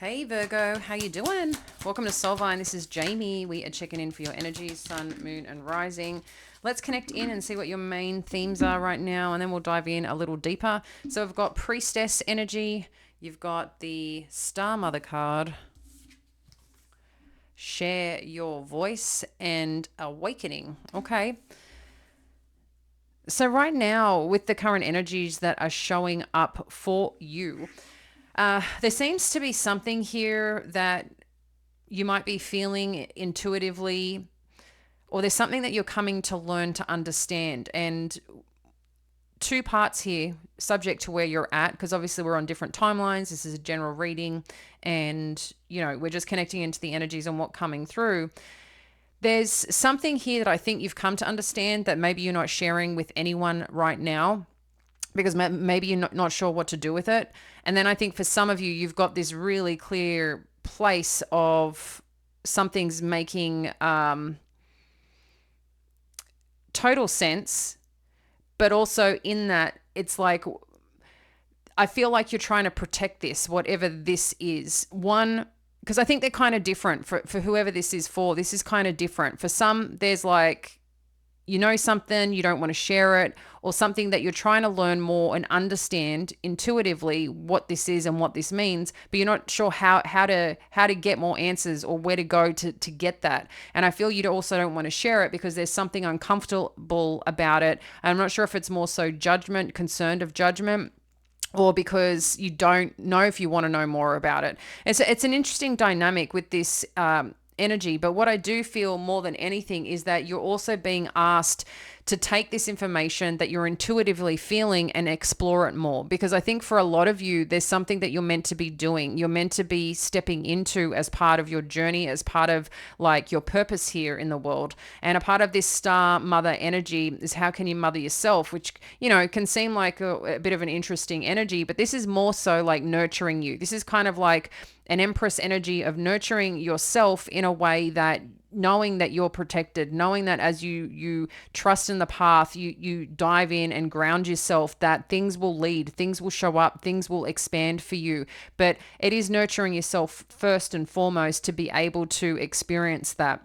Hey Virgo, how you doing? Welcome to Soulvine. This is Jamie. We are checking in for your energy, sun, moon, and rising. Let's connect in and see what your main themes are right now, and then we'll dive in a little deeper. So we've got priestess energy. You've got the Star Mother card. Share your voice and awakening. Okay. So right now, with the current energies that are showing up for you, there seems to be something here that you might be feeling intuitively, or there's something that you're coming to learn to understand. And two parts here, subject to where you're at, because obviously we're on different timelines. This is a general reading, and we're just connecting into the energies and what coming through. There's something here that I think you've come to understand that maybe you're not sharing with anyone right now, because maybe you're not sure what to do with it. And then I think for some of you, you've got this really clear place of something's making total sense, but also in that it's like, I feel like you're trying to protect this, whatever this is. One, because I think they're kind of different for whoever this is for. This is kind of different. For some, there's like, something, you don't want to share it, or something that you're trying to learn more and understand intuitively what this is and what this means, but you're not sure how to get more answers or where to go to get that. And I feel you also don't want to share it because there's something uncomfortable about it. I'm not sure if it's more so concerned of judgment, or because you don't know if you want to know more about it. It's an interesting dynamic with this energy. But what I do feel more than anything is that you're also being asked to take this information that you're intuitively feeling and explore it more. Because I think for a lot of you, there's something that you're meant to be doing. You're meant to be stepping into as part of your journey, as part of like your purpose here in the world. And a part of this star mother energy is how can you mother yourself, which, can seem like a bit of an interesting energy, but this is more so like nurturing you. This is kind of like an empress energy of nurturing yourself in a way that knowing that you're protected, knowing that as you trust in the path, you dive in and ground yourself, that things will lead, things will show up, things will expand for you. But it is nurturing yourself first and foremost to be able to experience that.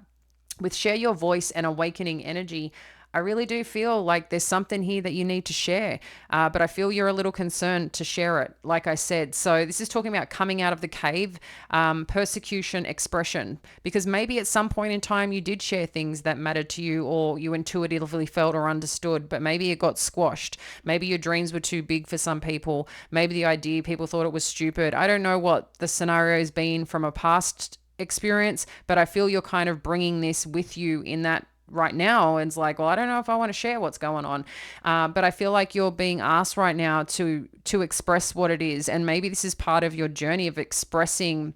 With share your voice and awakening energy, I really do feel like there's something here that you need to share, but I feel you're a little concerned to share it, like I said. So this is talking about coming out of the cave, persecution, expression, because maybe at some point in time you did share things that mattered to you or you intuitively felt or understood, but maybe it got squashed. Maybe your dreams were too big for some people. Maybe the idea, people thought it was stupid. I don't know what the scenario has been from a past experience, but I feel you're kind of bringing this with you in that right now, and it's like, well, I don't know if I want to share what's going on, but I feel like you're being asked right now to express what it is, and maybe this is part of your journey of expressing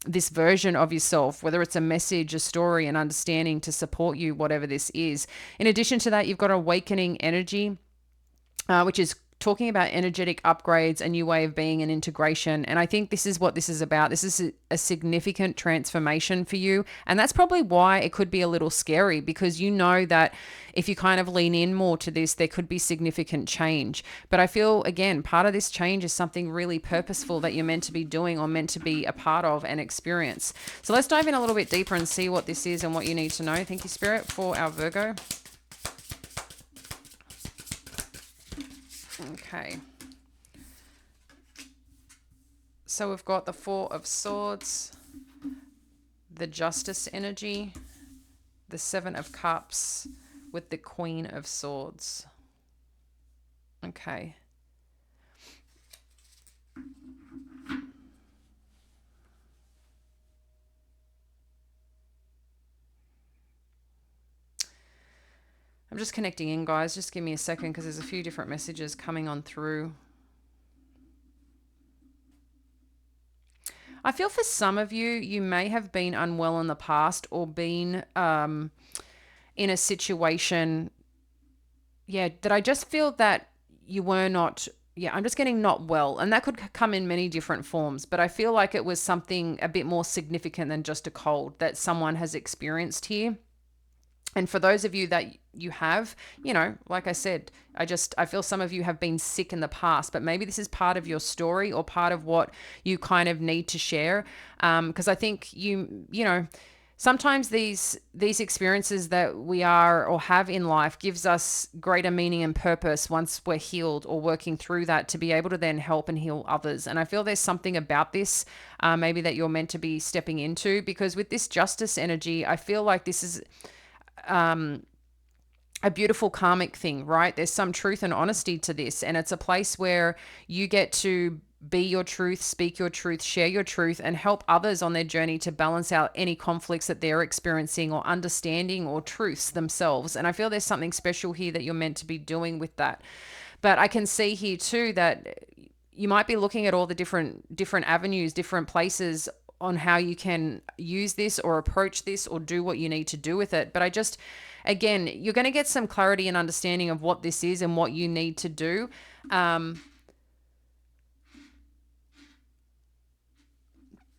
this version of yourself, whether it's a message, a story, an understanding to support you, whatever this is. In addition to that, you've got awakening energy, which is talking about energetic upgrades, a new way of being, and integration. And I think this is what this is about. This is a significant transformation for you. And that's probably why it could be a little scary, because you know that if you kind of lean in more to this, there could be significant change. But I feel, again, part of this change is something really purposeful that you're meant to be doing or meant to be a part of and experience. So let's dive in a little bit deeper and see what this is and what you need to know. Thank you, Spirit, for our Virgo. Okay. So we've got the Four of Swords, the Justice energy, the Seven of Cups with the Queen of Swords. Okay. I'm just connecting in, guys. Just give me a second because there's a few different messages coming on through. I feel for some of you, you may have been unwell in the past or been in a situation, that I just feel that you were not, I'm just getting not well. And that could come in many different forms, but I feel like it was something a bit more significant than just a cold that someone has experienced here. And for those of you that, you have. You know, like I said, I feel some of you have been sick in the past, but maybe this is part of your story or part of what you kind of need to share. Because I think you know, sometimes these experiences that we are or have in life gives us greater meaning and purpose once we're healed or working through that to be able to then help and heal others. And I feel there's something about this maybe that you're meant to be stepping into, because with this justice energy, I feel like this is a beautiful karmic thing, right? There's some truth and honesty to this, and it's a place where you get to be your truth, speak your truth, share your truth, and help others on their journey to balance out any conflicts that they're experiencing or understanding or truths themselves. And I feel there's something special here that you're meant to be doing with that. But I can see here too that you might be looking at all the different avenues, different places on how you can use this or approach this or do what you need to do with it. But I just, again, you're going to get some clarity and understanding of what this is and what you need to do.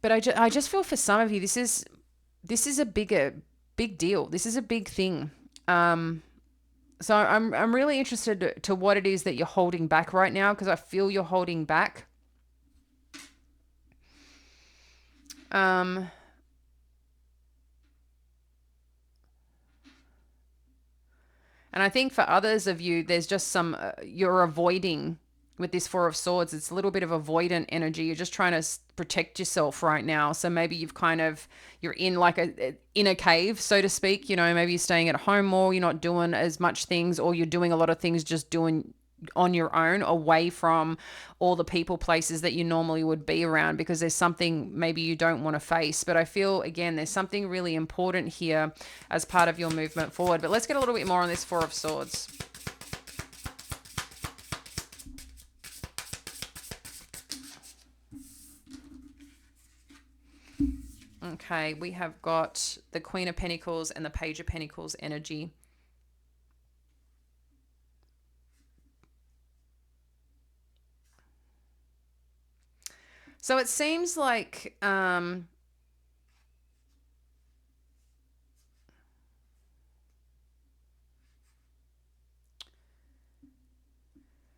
But I just feel for some of you, this is a big deal. This is a big thing. So I'm really interested to what it is that you're holding back right now, because I feel you're holding back. And I think for others of you, there's just some, you're avoiding with this Four of Swords. It's a little bit of avoidant energy. You're just trying to protect yourself right now. So maybe you're in like in a cave, so to speak. You know, maybe you're staying at home more, you're not doing as much things, or you're doing a lot of things just doing on your own, away from all the people, places that you normally would be around, because there's something maybe you don't want to face. But I feel, again, there's something really important here as part of your movement forward. But let's get a little bit more on this Four of Swords. Okay, we have got the Queen of Pentacles and the Page of Pentacles energy. So it seems like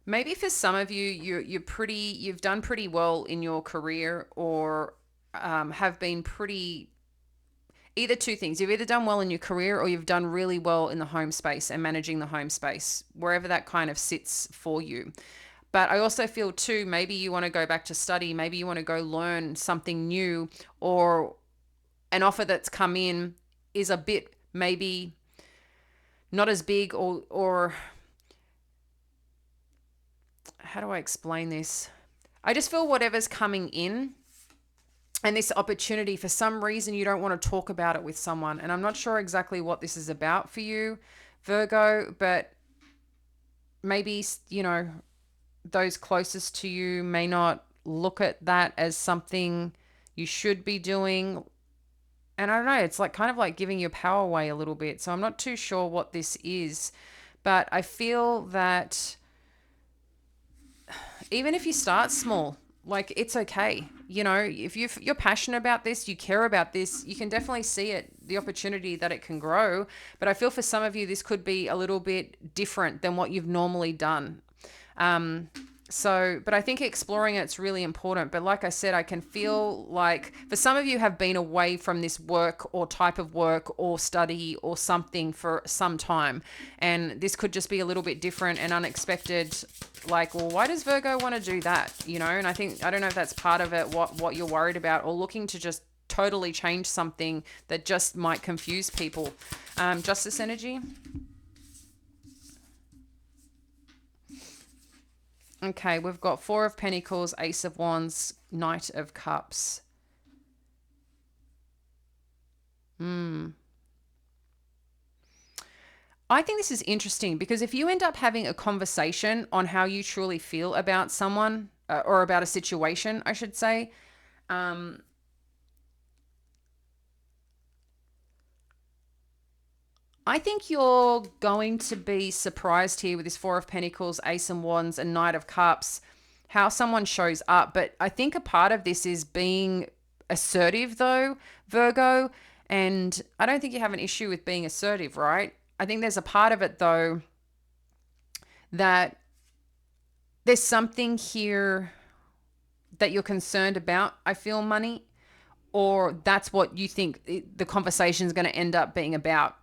maybe for some of you, you've done pretty well in your career, or have been pretty, either two things. You've either done well in your career or you've done really well in the home space and managing the home space, wherever that kind of sits for you. But I also feel too, maybe you want to go back to study, maybe you want to go learn something new, or an offer that's come in is a bit maybe not as big, or how do I explain this? I just feel whatever's coming in and this opportunity, for some reason you don't want to talk about it with someone. And I'm not sure exactly what this is about for you, Virgo, but maybe, you know, those closest to you may not look at that as something you should be doing. And I don't know, it's like kind of like giving your power away a little bit. So I'm not too sure what this is, but I feel that even if you start small, like, it's okay. You know, if you're passionate about this, you care about this, you can definitely see it, the opportunity that it can grow. But I feel for some of you, this could be a little bit different than what you've normally done. But I think exploring it's really important. But like I said, I can feel like for some of you have been away from this work or type of work or study or something for some time. And this could just be a little bit different and unexpected. Like, well, why does Virgo want to do that? You know, and I don't know if that's part of it, what you're worried about, or looking to just totally change something that just might confuse people. Justice energy. Okay, we've got Four of Pentacles, Ace of Wands, Knight of Cups. I think this is interesting, because if you end up having a conversation on how you truly feel about someone, or about a situation, I should say, I think you're going to be surprised here with this Four of Pentacles, Ace of Wands, and Knight of Cups, how someone shows up. But I think a part of this is being assertive, though, Virgo. And I don't think you have an issue with being assertive, right? I think there's a part of it though that there's something here that you're concerned about. I feel money, or that's what you think the conversation is going to end up being about,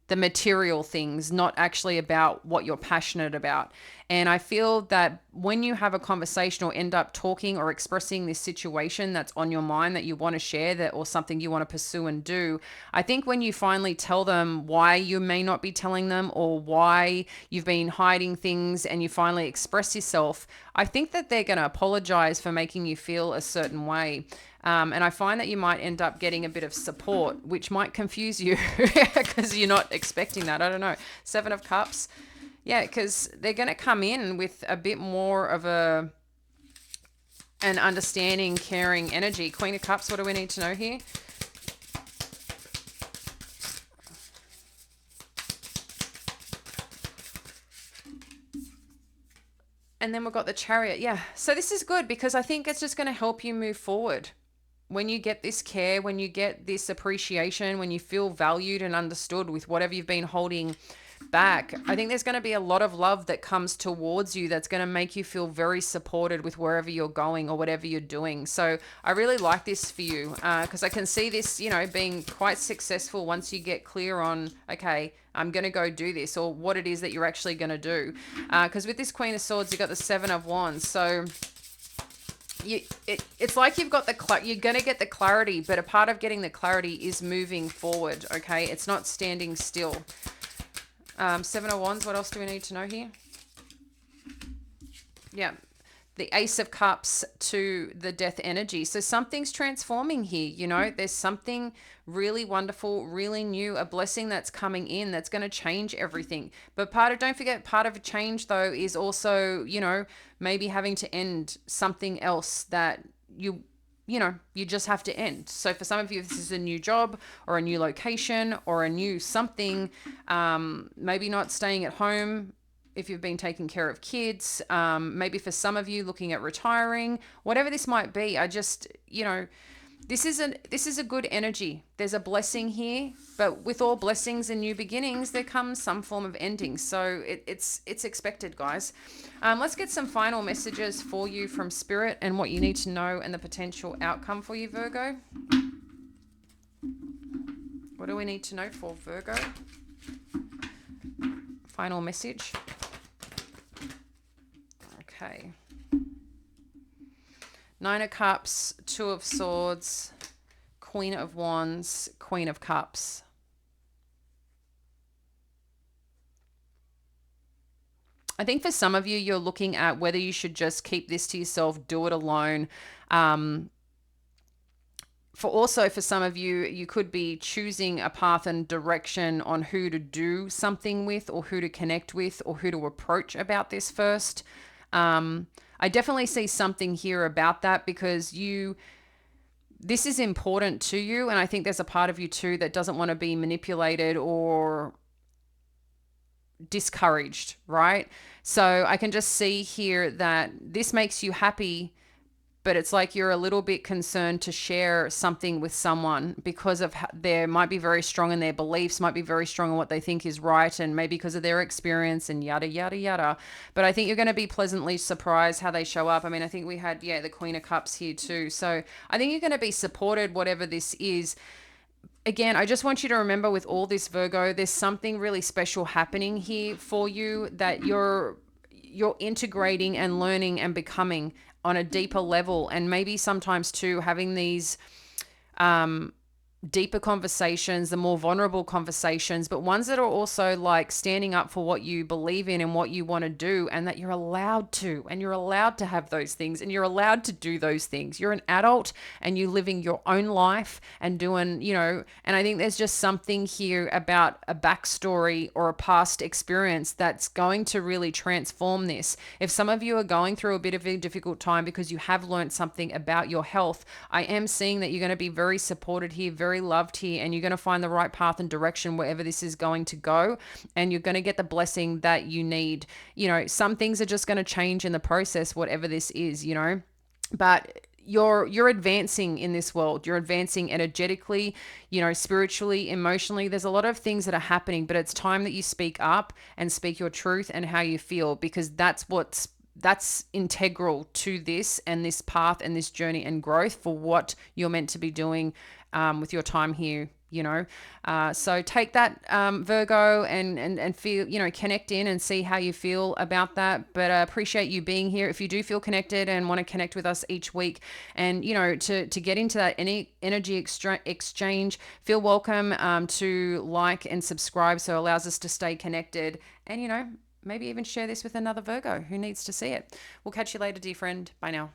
the material things, not actually about what you're passionate about. And I feel that when you have a conversation or end up talking or expressing this situation that's on your mind that you want to share, that or something you want to pursue and do, I think when you finally tell them why you may not be telling them or why you've been hiding things and you finally express yourself, I think that they're going to apologize for making you feel a certain way. And I find that you might end up getting a bit of support, which might confuse you because you're not expecting that. I don't know. 7 of Cups. Yeah, because they're going to come in with a bit more of an understanding, caring energy. Queen of Cups, what do we need to know here? And then we've got the Chariot. Yeah. So this is good because I think it's just going to help you move forward. When you get this care, when you get this appreciation, when you feel valued and understood with whatever you've been holding back, I think there's going to be a lot of love that comes towards you that's going to make you feel very supported with wherever you're going or whatever you're doing. So I really like this for you because I can see this, being quite successful once you get clear on, okay, I'm going to go do this, or what it is that you're actually going to do. Because with this Queen of Swords, you got the 7 of Wands. So it's like you've got you're going to get the clarity, but a part of getting the clarity is moving forward. Okay. It's not standing still. 7 of Wands. What else do we need to know here? Yeah. The Ace of Cups to the Death energy. So something's transforming here. There's something really wonderful, really new, a blessing that's coming in that's going to change everything. But don't forget, part of a change though is also, maybe having to end something else that you just have to end. So for some of you, this is a new job or a new location or a new something, maybe not staying at home if you've been taking care of kids, maybe for some of you looking at retiring, whatever this might be. I just, this is a good energy. There's a blessing here, but with all blessings and new beginnings, there comes some form of ending. So it's expected, guys. Let's get some final messages for you from Spirit and what you need to know and the potential outcome for you, Virgo. What do we need to know for Virgo? Final message. Okay. 9 of Cups, 2 of Swords, Queen of Wands, Queen of Cups. I think for some of you, you're looking at whether you should just keep this to yourself, do it alone. For some of you, you could be choosing a path and direction on who to do something with or who to connect with or who to approach about this first. I definitely see something here about that because this is important to you. And I think there's a part of you too that doesn't want to be manipulated or discouraged, right? So I can just see here that this makes you happy, but it's like you're a little bit concerned to share something with someone because of they might be very strong in their beliefs, might be very strong in what they think is right, and maybe because of their experience and yada, yada, yada. But I think you're going to be pleasantly surprised how they show up. I mean, I think we had, the Queen of Cups here too. So I think you're going to be supported, whatever this is. Again, I just want you to remember with all this, Virgo, there's something really special happening here for you that you're integrating and learning and becoming on a deeper level, and maybe sometimes too having these deeper conversations, the more vulnerable conversations, but ones that are also like standing up for what you believe in and what you want to do, and that you're allowed to, and you're allowed to have those things, and you're allowed to do those things. You're an adult and you're living your own life and doing, and I think there's just something here about a backstory or a past experience that's going to really transform this. If some of you are going through a bit of a difficult time because you have learned something about your health, I am seeing that you're going to be very supported here, very loved here, and you're going to find the right path and direction wherever this is going to go, and you're going to get the blessing that you need. Some things are just going to change in the process, whatever this is, but you're advancing in this world. You're advancing energetically, spiritually, emotionally. There's a lot of things that are happening, but it's time that you speak up and speak your truth and how you feel, because that's integral to this and this path and this journey and growth for what you're meant to be doing with your time here. So take that, Virgo, and feel, connect in and see how you feel about that. But I appreciate you being here. If you do feel connected and want to connect with us each week, and to get into that energy exchange, feel welcome to like and subscribe, so it allows us to stay connected. And maybe even share this with another Virgo who needs to see it. We'll catch you later, dear friend. Bye now.